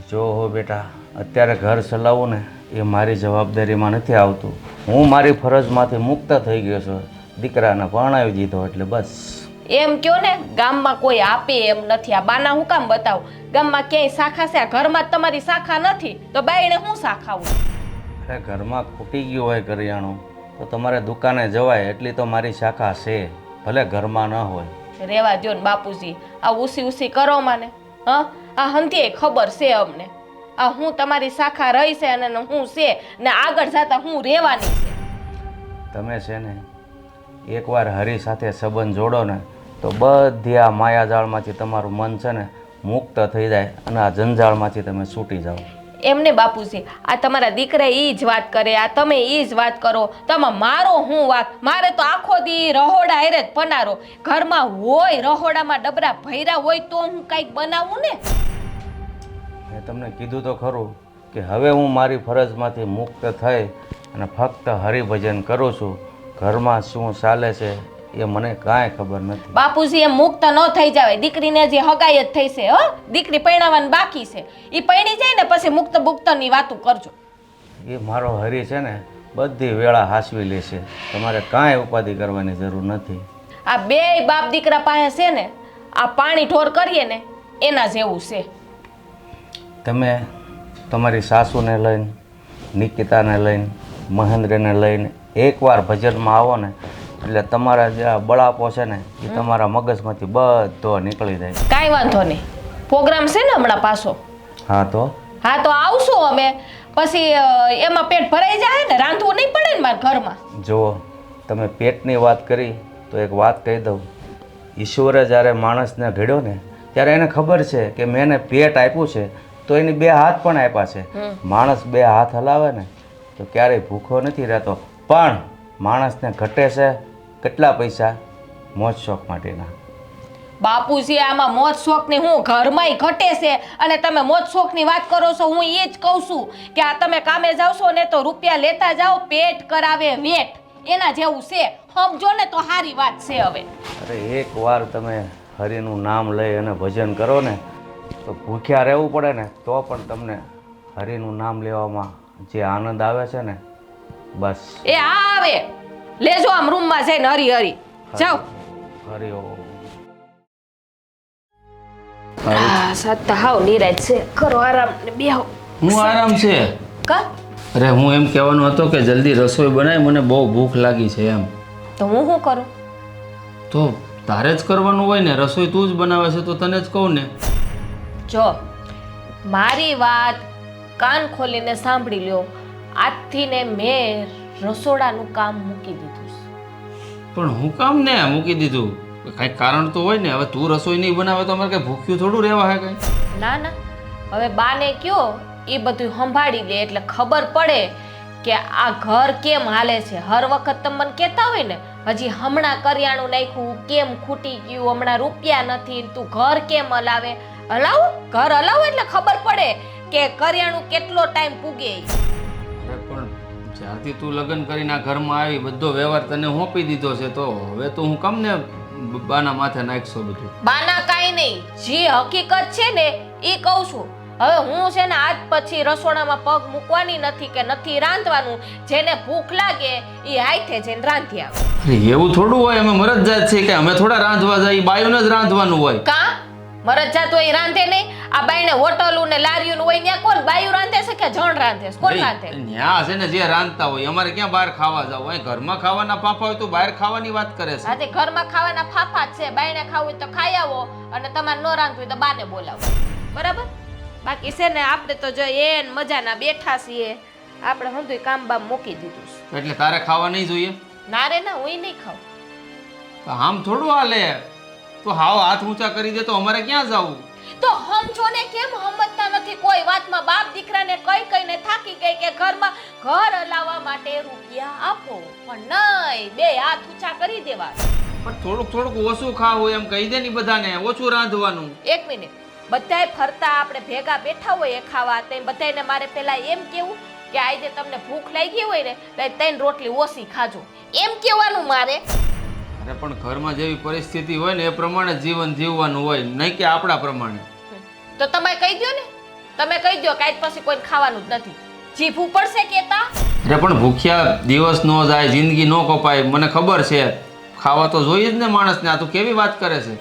જો હો બેટા, અત્યારે ઘર ચલાવવું ને એ મારી જવાબદારીમાં નથી આવતું. હું મારી ફરજમાંથી મુક્ત થઈ ગયો છું. દીકરાને પરણાવી દીધો એટલે બસ. એમ કયો ને, ગામમાં કોઈ આપે એમ નથી. આ બાના હું કામ બતાવું? ગામમાં ક્યાંય શાખા છે? આ ઘરમાં જ તમારી શાખા નથી તો બાઈને હું શાખાવું? અરે ઘરમાં ખૂટી ગયું હોય કરિયાણું તો તમારે દુકાને જવાય, એટલી તો મારી શાખા છે, ભલે ઘરમાં ન હોય. રેવા દ્યો ને બાપુજી, આ ઉસી કરો માને. હા, આ હંધીએ ખબર છે અમને. આ હું તમારી શાખા રહી છે અને હું છે ને આગળ જતા હું રહેવાની છે. તમે છે ને એકવાર હરી સાથે સંબંધ જોડો ને તો બધી આ માયાજાળમાંથી તમારું મન છે ને મુક્ત થઈ જાય અને આ જંજાળમાંથી તમે છૂટી જાઓ. એમને બાપુજી, આ તમારા દીકરા એ જ વાત કરે, આ તમે એ જ વાત કરો. તમે મારો હું વાત? મારે તો આખો દી રહોડા હેરે જ પનારો. ઘરમાં હોય રહોડામાં ડબરા ભર્યા હોય તો હું કંઈક બનાવું ને. મેં તમને કીધું તો ખરું કે હવે હું મારી ફરજમાંથી મુક્ત થઈ અને ફક્ત હરિભજન કરું છું. ઘરમાં શું ચાલે છે એ મને કાંઈ ખબર નથી. બાપુજી એમ મુક્ત ન થઈ જાવે. દીકરીને જે હગાઈ જ થઈ છે હો, દીકરી પરણાવવાની બાકી છે. એ પરણી જાય ને પછી મુક્ત મુક્તની વાતો કરજો. એ મારો હરી છે ને બધી વેળા હાસવી લેશે. તમારે કાંઈ ઉપાધિ કરવાની જરૂર નથી. આ બે બાપ દીકરા પાસે છે ને આ પાણી ઠોર કરીએ ને એના જેવું છે. તમે તમારી સાસુને લઈને, નિકિતાને લઈને, મહેન્દ્રને લઈને એકવાર ભજનમાં આવો ને એટલે તમારા જે આ બળાપો છે ને એ તમારા મગજમાંથી બધો નીકળી જાય. કાંઈ વાંધો નહીં. પ્રોગ્રામ છે ને હમણાં પાછો. હા તો આવશું અમે. પછી એમાં પેટ ભરાઈ જાય ને, રાંધવું નહીં પડે ને મારા ઘરમાં. જુઓ, તમે પેટની વાત કરી તો એક વાત કહી દઉં. ઈશ્વરે જ્યારે માણસને ઘડ્યો ને ત્યારે એને ખબર છે કે મેં એને પેટ આપ્યું છે તો એની બે હાથ પણ આપ્યા છે. માણસ બે હાથ હલાવે ને તો ક્યારેય ભૂખો નથી રહેતો. પણ માણસને ઘટે છે કેટલા પૈસા? મોજ શોખ માટેના. બાપુજી આમાં મોજ શોખની હું ઘરમાંય ઘટે છે અને તમે મોજ શોખની વાત કરો છો. હું એ જ કહું છું કે આ તમે કામે જાવ છો ને તો રૂપિયા લેતા જાઓ, પેટ કરાવે વેટ, એના જેવું છે. સમજો ને તો સારી વાત છે. હવે અરે એકવાર તમે હરિનું નામ લઈ અને ભજન કરો ને તો ભૂખ્યા રહેવું પડે ને તો પણ તમને હરિનું નામ લેવામાં જે આનંદ આવે છે ને, બસ. એ આવે લેજો આમ રૂમમાં જઈને હરી હરી જાઓ. હરિ ઓમ. સત્તા હાવ નિરાજ છે. કરો આરામ ને બેહો. હું આરામ છે. કા અરે હું એમ કહેવાનો હતો કે જલ્દી રસોઈ બનાય, મને બહુ ભૂખ લાગી છે એમ. તો હું શું કરું? તો તારે જ કરવાનું હોય ને, રસોઈ તું જ બનાવે છે તો તને જ કહું ને. જો મારી વાત કાન ખોલીને સાંભળી લ્યો. આજથી ને મેં રસોડાનું કામ મૂકી દીધું છે. પણ હું કામ ને મૂકી દીધું? કાંઈક કારણ તો હોય ને. હવે તું રસોઈ નહીં બનાવે તો અમારે કંઈ ભૂખ્યું થોડું રહેવા હે કંઈ? ના ના, હવે બાને કયો એ બધું સંભાળી લે એટલે ખબર પડે કે આ ઘર કેમ હાલે છે. હર વખત તમે મને કહેતા હોય ને હજી હમણાં કરિયાણું નાખ્યું, કેમ ખૂટી ગયું, હમણાં રૂપિયા નથી, તું ઘર કેમ હલાવે. હલાવું ઘર હલાવું એટલે ખબર પડે કે કરિયાણું કેટલો ટાઈમ પૂગે. અરે પણ જ્યારથી તું લગ્ન કરીને આ ઘરમાં આવી બધો વ્યવહાર તને સોંપી દીધો છે તો હવે તો હું કામ ને બાના માથે નાખશો બધું? બાના કાંઈ નહીં, જે હકીકત છે ને એ કહું છું. હવે હું છે ને આજ પછી રસોડામાં પગ મૂકવાની નથી કે નથી રાંધવાનું. જેને ભૂખ લાગે એ હાથે જઈને રાંધી આવે. અરે એવું થોડું હોય. અમે મરજજાત છે કે અમે થોડા રાંધવા જાય? બાયુને જ રાંધવાનું હોય. કા મરજજાત હોય એ રાંધે નહીં? આ બાઈને હોટલું ને લારીયું હોય ત્યાં કોણ બાયું રાંધે છે કે જણ રાંધે છે? કોણ રાંધે? ન્યા છે ને જે રાંધતા હોય. અમારે ક્યાં બહાર ખાવા જાવ? અહીં ઘરમાં ખાવાના ફાફા હોય તો બહાર ખાવાની વાત કરે છે. આજે ઘરમાં ખાવાના ફાફા જ છે. બાઈને ખાવું હોય તો ખાઈ આવો અને તમારે ન રાંધવું હોય તો બાને બોલાવો. બરાબર? બાકી છે ને આપણે તો જો એન મજાના બેઠા છીએ. આપણે હંધુય કામ બામ મૂકી દીધું છે. એટલે તારે ખાવા નહીં જોઈએ? ના રે ના, હું નહીં ખાઉં. તો આમ થોડું હાલે. તો હાવ હાથ ઊંચા કરી દે તો અમારે ક્યાં જવું? તો સમજો ને કેમ સમજતા નથી કોઈ વાતમાં? બાપ દીકરાને કઈને થાકી ગઈ કે ઘરમાં ઘર હલાવવા માટે રૂપિયા આપો, પણ નહીં, બે હાથ ઊંચા કરી દેવા. પણ થોડુંક ઓછું ખાવું એમ કહી દે ને બધાને, ઓછું રાંધવાનું. એક મિનિટ, બધાય ફરતા આપણે ભેગા બેઠા હોય ખાવા, તો બધાને મારે પેલા એમ કેવું કે આજે તમને ભૂખ લાગી હોય ને તો 3 રોટલી ઓછી ખાજો, એમ કહેવાનું મારે? અરે પણ ઘરમાં જેવી પરિસ્થિતિ હોય ને એ પ્રમાણે જીવન જીવવાનું હોય, નહીં કે આપણા પ્રમાણે. તો તમે કહી દો ને, તમે કહી દો કે આજ પછી કોઈ ખાવાનું જ નથી. જીભું પડશે કેતા? અરે પણ ભૂખ્યા દિવસ નો જાય, જિંદગી નો કપાય. મને ખબર છે, ખાવા તો જોઈએ જ ને માણસને. આ તું કેવી વાત કરે છે?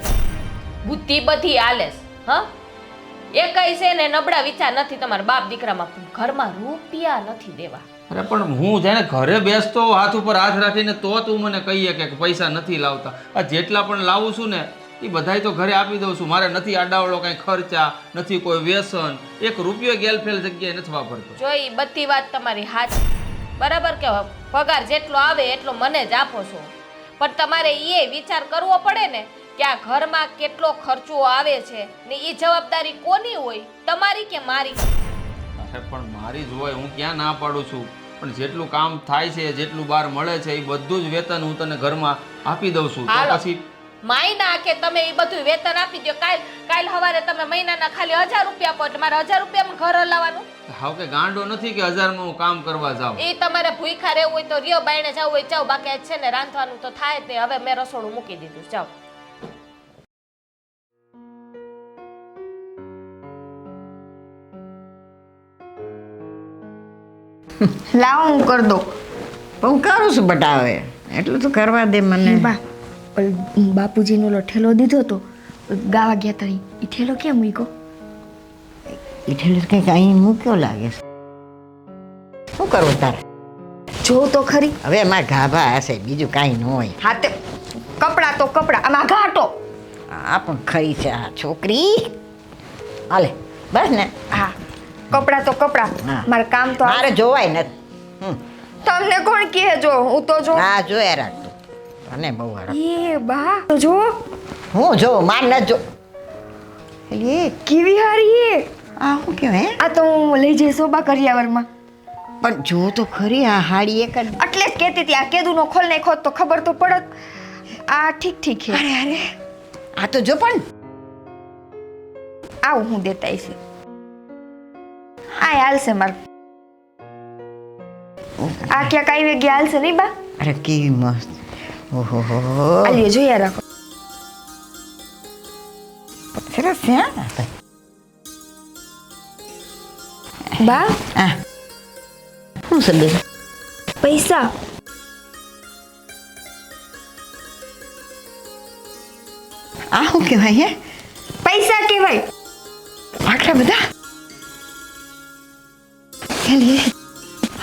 બુદ્ધિ બધી હાલે છે. હા, એ કઈ છે ને નબળા વિચાર નથી તમારા બાપ દીકરામાં. ઘરમાં રૂપિયા નથી દેવા. અરે પણ હું જાણે ઘરે બેસતો હાથ ઉપર હાથ રાખીને તો તું મને કહીએ કે પૈસા નથી લાવતા. આ જેટલા પણ લાવું છું ને એ બધાય તો ઘરે આપી દઉં છું. મારે નથી આડાવડો કાંઈ ખર્ચા, નથી કોઈ વ્યસન, 1 રૂપિયો ગેલફેલ જગ્યાએ નથી વાપરતો. જો એ બધી વાત તમારી હાચી, બરાબર કે પગાર જેટલો આવે એટલો મને જ આપો છો, પણ તમારે એ વિચાર કરવો પડે ને કે આ ઘરમાં કેટલો ખર્ચો આવે છે ને એ જવાબદારી કોની હોય, તમારી કે મારી? અરે પણ મારી જ હોય, હું ક્યાં ના પાડું છું. પણ જેટલું કામ થાય છે, જેટલું બહાર મળે છે એ બધું જ વેતન હું તને ઘરમાં આપી દઉં છું. તો પછી મહિના કે તમે એ બધું વેતન આપી દો. કાલ સવારે તમે મહિનાના ખાલી 1000 રૂપિયા આપો એટલે મારે 1000 રૂપિયામાં ઘર હલાવવાનું? હાવ કે ગાંડો નથી કે 1000માં હું કામ કરવા જાઉં. એ તમારે ભૂખ્યા રહેવું હોય તો રિયો બાયણે જવું હોય જાઓ, બાકી આજ છે ને રાંધવાનું તો થાય જ નહીં. હવે મેં રસોડું મૂકી દીધું, જાઓ. લાવો હું કરી દઉં. પણ હું કરું છું બટા, હવે એટલું તો કરવા દે મને. બા બાપુજીનો ઓલો ઠેલો દીધો તો ગાવા ગયા તરી એ ઠેલો કેમ મૂક્યો? એટલે કંઈક અહીં મૂક્યો લાગે છે. શું કરવું તારે? જો તો ખરી. હવે એમાં ગાભા હશે, બીજું કાંઈ ન હોય. હા તે કપડા તો કપડા, આમાં ઘાટો. આ પણ ખરી છે આ છોકરી. હાલે બસ ને. હા કપડા તો કપડા. હા. મારે કામ તો મારે જોવાય નથી. તમને કોણ કહે? જો હું તો જો. હા જોયા રાખતું અને બહુ હરખ. એ બા તો જો હું જો માર ન જો. એટલે એ કેવી હારી એ. આ શું કહેવાય? આ તો હું લઈ જઈશ શોભા કરિયાવરમાં. પણ જો તો ખરી આ હાડી એક જ. એટલે જ કહેતી હતી આ કેદુનો ખોલ નાખ્યો તો ખબર તો પડત. આ ઠીક ઠીક છે. અરે અરે આ તો જો પણ આવું હું દેતા આવીશ. આ હાલશે માર. આ ક્યાંક આવી ગયા હાલશે નહીં બા? અરે કેવી મસ્ત. ઓહો હો આ લ્યો જોયા રાખો. સરસ છે હા. બા આ શું છે બેન? પૈસા. આ શું કહેવાય હે? પૈસા કહેવાય. આટલા બધા? ચાલી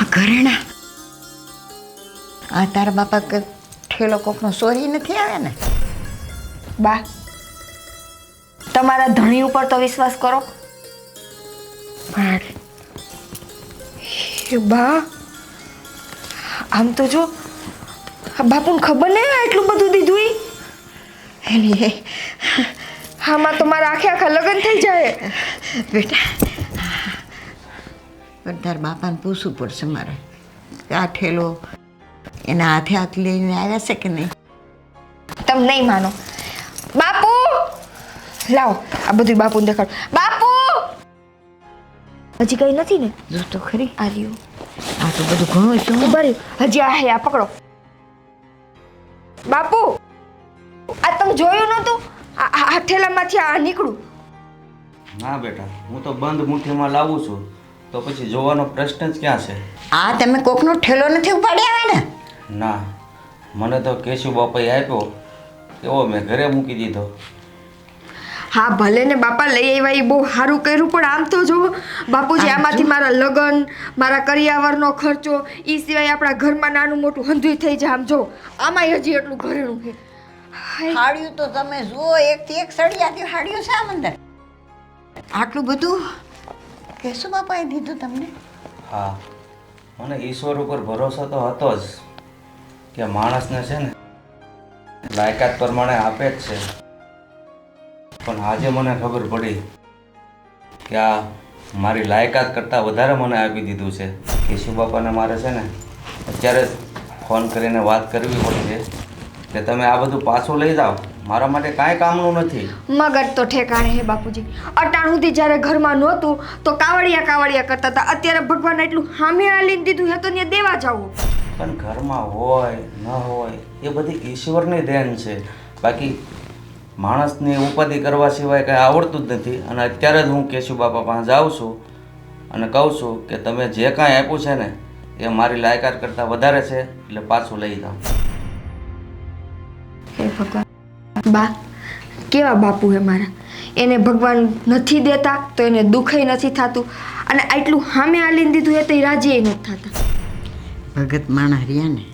આ ઘરેણા. આ તારા બાપા કે ઠેલો કોકનો સોરી નથી આવે ને? બા તમારા ધણી ઉપર તો વિશ્વાસ કરો. એ બા આમ તો જો આ બાપુને ખબર નહીં આટલું બધું દીધું ઈ. એલી આમાં તો મારા આખે આખા લગ્ન થઈ જાય. બેટા પણ તારા બાપાને પૂછવું પડશે મારે કે આ ઠેલો એના હાથે હાથ લઈને આવ્યા છે કે નહીં. તમે નહીં માનો. બાપુ લાવો આ બધું બાપુને દેખાડો. બાપુ હજી કઈ નથી ને? જો તો ખરી આ રહ્યું. આ તો બધું ઘણું શું. ઉભા રહ્યું. હજી આ હે આ પકડો. બાપુ આ તમે જોયું નતું? આ ઠેલામાંથી આ નીકળું. ના બેટા, હું તો બંધ મુઠ્ઠીમાં લાવું છું, તો પછી જોવાનો પ્રશ્ન જ ક્યાં છે? આ તમે કોકનો ઠેલો નથી ઉપાડી આવ્યા ને? ના, મને તો કેશુ બાપાએ આપ્યો એવો મેં ઘરે મૂકી દીધો. હા ભલે ને બાપા લઈ આવ્યા એ બહુ સારું કર્યું, પણ આમ તો જો બાપુજી આમ આમાંથી જો. મારા લગ્ન મારા કરિયાવરનો ખર્ચો એ સિવાય આપણા ઘરમાં નાનું મોટું હંધુય થઈ જાય. આમ જો આમાં હજી એટલું ઘરેણું છે. હાય. હાડિયું તો તમે જુઓ, એકથી એક સળિયાથી હાડિયું છે આમ અંદર. આટલું બધું કેશુ બાપાએ દીધું તમને? હા, મને ઈશ્વર ઉપર ભરોસો તો હતો જ કે માણસને છે ને લાયકાત પ્રમાણે આપે જ છે. પણ આજે મને ખબર પડી કે આ મારી લાયકાત કરતાં વધારે મને આપી દીધું છે. કેશુ બાપાને મારે છે ને અત્યારે જ ફોન કરીને વાત કરવી પડશે કે તમે આ બધું પાછું લઈ જાઓ, મારા માટે કાંઈ કામનું નથી. મગજ તો ઠેકાણે હે બાપુજી. અટાણ સુધી જ્યારે ઘરમાં નહોતું તો કાવડિયા કાવડિયા કરતા હતા. અત્યારે ભગવાન એટલું સામે આલીને દીધું હે તો ત્યાં દેવા જાવું. પણ ઘરમાં હોય ન હોય એ બધી ઈશ્વરની દેન છે. બાકી માણસની ઉપાધિ કરવા સિવાય કંઈ આવડતું જ નથી. અને અત્યારે જ હું કેશુ બાપા પાસે જાઉં છું અને કહું છું કે તમે જે કાંઈ આપ્યું છે ને એ મારી લાયકાત કરતાં વધારે છે, એટલે પાછું લઈ જાઓ. હે ભગવાન. બા કેવા બાપુ હે મારા. એને ભગવાન નથી દેતા તો એને દુઃખય નથી થતું, અને આટલું સામે આલીને દીધું એ તો એ રાજી નથી થતા. ભગત માણસ રહ્યા ને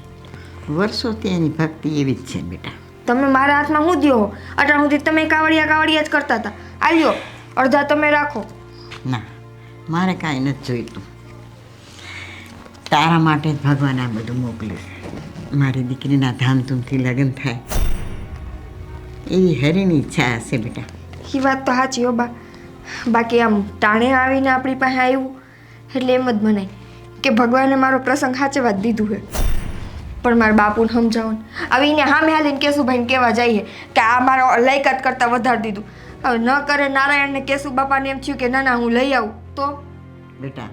વર્ષોથી એની ભક્તિ એવી જ છે બેટા. તમે મારા હાથમાં હું દ્યો? અટાણ સુધી તમે કાવડિયા કાવડિયા જ કરતા હતા. આલ્યો અડધા તમે રાખો. ના મારે કાંઈ નથી જોઈતું. તારા માટે જ ભગવાન આ બધું મોકલે છે. મારી દીકરીના ધામધૂમથી લગ્ન થાય એવી હરીની ઈચ્છા હશે બેટા. એ વાત તો સાચી હો બા. બાકી આમ ટાણે આવીને આપણી પાસે આવ્યું એટલે એમ જ મનાય કે ભગવાને મારો પ્રસંગ સાચવવા જ દીધું છે. પણ મારા બાપુને સમજાવો ને. હવે એને સામે હાલીને કેશુભાઈને કહેવા જઈએ કે આ મારો લાયકાત કરતાં વધારી દીધું. હવે ન કરે નારાયણને કેશુ બાપાને એમ થયું કે ના ના હું લઈ આવું તો બેટા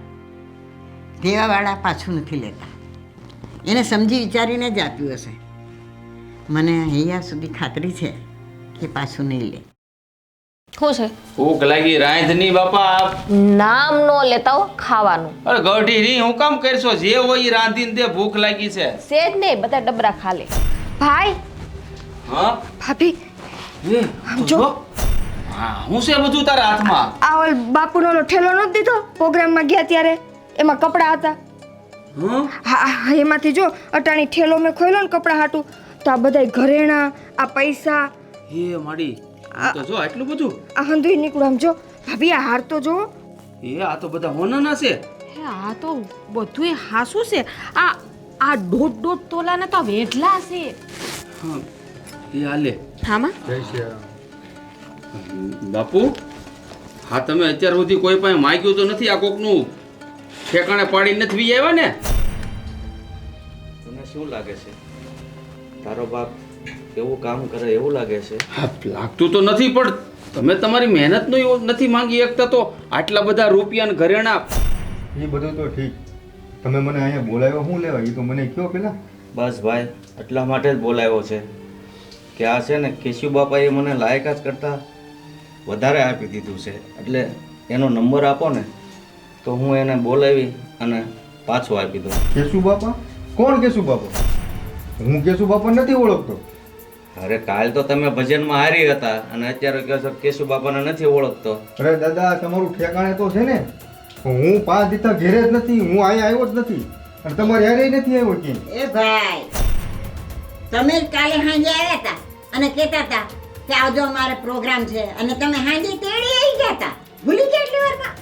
દેવાવાળા પાછું નથી લેતા. એને સમજી વિચારીને જ આપ્યું હશે. મને અહીંયા સુધી ખાતરી છે કે પાછું નહીં લે. શું છે? ભૂખ લાગી રાંધની બાપા. નામ નો લેતા હો ખાવાનું. અરે ગઢી રી હું કામ કરશો? જે હોય ઈ રાંધીને દે. ભૂખ લાગી છે. સેજ નહીં, બધા ડબરા ખાલે. ભાઈ હા ભાભી એ જો. હા હું છે બધું તારા હાથમાં? આ ઓલ બાપુનો ઓલો ઠેલો નહોતો દીધો પ્રોગ્રામમાં ગયા ત્યારે, એમાં કપડાં હતા. હં? હા એમાંથી જો અટાણી ઠેલો મેં ખોલ્યો ને કપડાં હાટું, તો આ બધાય ઘરેણા, આ પૈસા, હે માડી તો જો આટલું બધું. આ હંધુય નીકળું. આમ જો ભાભી આ હાર તો જો. એ આ તો બધા હોનાના છે. હે આ તો બધુંય હાસું છે. આ દોઢ તોલાના તો વેઢલા છે. હા એ હાલે. હામાં બાપુ હા તમે અત્યાર સુધી કોઈ પાસે માગ્યું તો નથી? આ કોકનું ઠેકાણે પાડી નથી વી આવ્યા ને? તને શું લાગે છે તારો બાપ એવું કામ કરે એવું લાગે છે? હા લાગતું તો નથી, પણ તમે તમારી મહેનતનો નથી માંગી શકતા તો આટલા બધા રૂપિયા ને ઘરેણા. એ બધું તો ઠીક, તમે મને અહીંયા બોલાવ્યો શું લેવા એ તો મને કયો પેલા. બસ ભાઈ એટલા માટે જ બોલાવ્યો છે કે આ છે ને કેશુ બાપાએ મને લાયકાત કરતાં વધારે આપી દીધું છે, એટલે એનો નંબર આપો ને તો હું એને બોલાવી અને પાછો આપી દઉં. કેશુ બાપા? કોણ કેશુ બાપા? હું કેશુ બાપા નથી ઓળખતો. અરે કાલ તો તમે ભજનમાં હારી હતા અને અત્યારે કહો છો કેશુ બાપાને નથી ઓળખતો. અરે દાદા તમારું ઠેકાણે તો છે ને. હું 5 દીથા ઘેરે જ નથી, હું અહીંયા આવ્યો જ નથી અને તમારે યારે નથી આવ્યો કે. એ ભાઈ, તમે જ કાલે સાંજે આવ્યા હતા અને કહેતા હતા કે આવજો અમારે પ્રોગ્રામ છે, અને તમે સાંજે તેડી આવી ગયા હતા. ભૂલી ગયા એટલી વારમાં?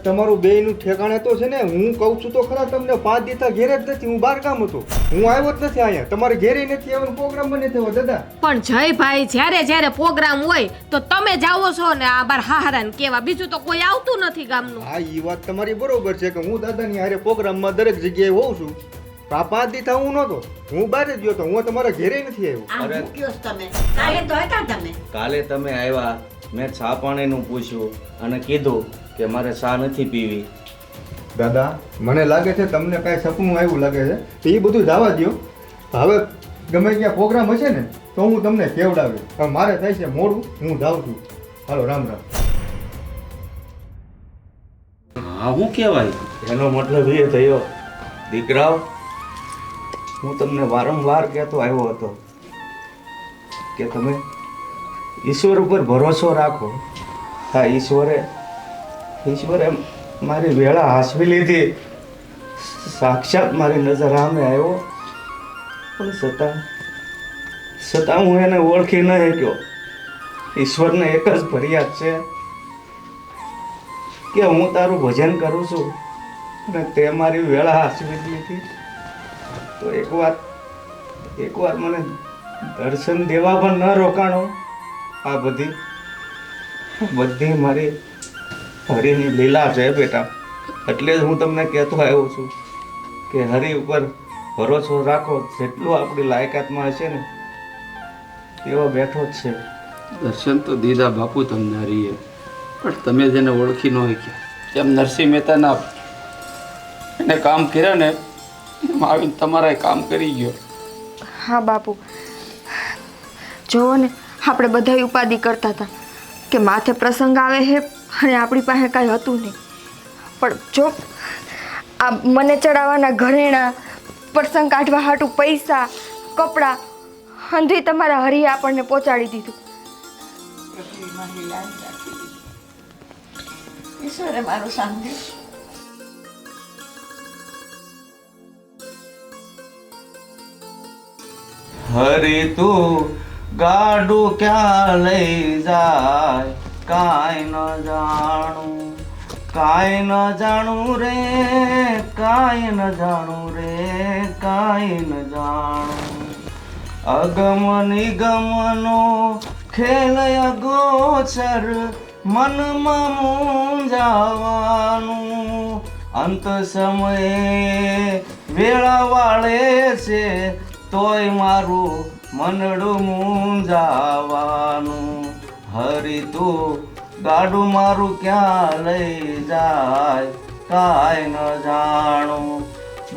તમારું બેયનું ઠેકાણે તો છે ને. હું કહું છું તો ખરા તમને 5 દીથા ઘેરે જ નથી, હું બહાર કામ હતો, હું આવ્યો જ નથી અહીંયા. તમારે ઘેરે નથી આવ્યો, પ્રોગ્રામમાં નથી આવ્યો દાદા. પણ જયભાઈ જ્યારે પ્રોગ્રામ હોય તો તમે જાઓ છો ને આ બાર હારાને કેવા, બીજું તો કોઈ આવતું નથી ગામનું. હા એ વાત તમારી બરોબર છે કે હું દાદાની હારે પ્રોગ્રામમાં દરેક જગ્યાએ હોઉં છું. આ 5 દીથા હું નહોતો, હું બહાર જ ગયો હતો, હું તમારા ઘેરે નથી આવ્યો. આ અરે. મૂક્યો છો તમે. કાલે તો હતા તમે. કાલે તમે આવ્યા, મેં ચા પાણીનું પૂછ્યું અને કીધું કે મારે ચા નથી પીવી. દાદા મને લાગે છે તમને કાંઈ સપનું આવ્યું લાગે છે, તો એ બધું જવા દ્યો. હવે ગમે ત્યાં પ્રોગ્રામ હશે ને તો હું તમને કેવડાવી. હવે મારે થાય છે મોડું, હું જાઉં છું. હાલો રામ રામ. હા હું કહેવાય? એનો મતલબ એ થયો દીકરાઓ, હું તમને વારંવાર કહેતો આવ્યો હતો કે તમે ઈશ્વર ઉપર ભરોસો રાખો. હા ઈશ્વરે મારી વેળા હાંસવી લીધી, સાક્ષાત મારી નજર સામે આવ્યો, પણ છતાં હું એને ઓળખી ન શક્યો. ઈશ્વરને એક જ ફરિયાદ છે કે હું તારું ભજન કરું છું અને તે મારી વેળા હાંસવી લીધી. તો એકવાર મને દર્શન દેવા પણ ન રોકાણો. આ બધી મારી હરિની લીલા છે બેટા. એટલે જ હું તમને કહેતો આવ્યો છું કે હરિ ઉપર ભરોસો રાખો. જેટલું આપણી લાયકાતમાં હશે ને એવો બેઠો જ છે. દર્શન તો દીધા બાપુ તમને હરીએ, પણ તમે જેને ઓળખી ન શક્યા. જેમ નરસિંહ મહેતાના એને કામ કર્યા ને એમ આવીને તમારા કામ કરી ગયો. હા બાપુ, જોવો ને આપણે બધા ઉપાધિ કરતા હતા કે માથે પ્રસંગ આવે છે અને આપણી પાસે કાંઈ હતું નહીં. પણ જો આ મને ચડાવવાના ઘરેણા, પ્રસંગ કાઢવા હાટું પૈસા, કપડાં, હંધુય તમારા હરિએ આપણને પહોંચાડી દીધું. ઈશ્વરે મારું સાંભળ્યું. હરી તું ગાડું ક્યાં લઈ જાય કાંઈ ન જાણું, કાંઈ ન જાણું રે, કાંઈ ન જાણું રે, કાંઈ ન જાણું. અગમ નિગમનો ખેલ અગોચર મનમાં મૂંઝાવાનું. અંત સમયે વેળા વાળે છે તોય મારું મનડું મૂંઝાવાનું. હરી તું ગાડું મારું ક્યાં લઈ જાય કાંઈ ન જાણ.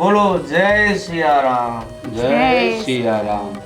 બોલો જય સિયારામ. જય સિયારામ.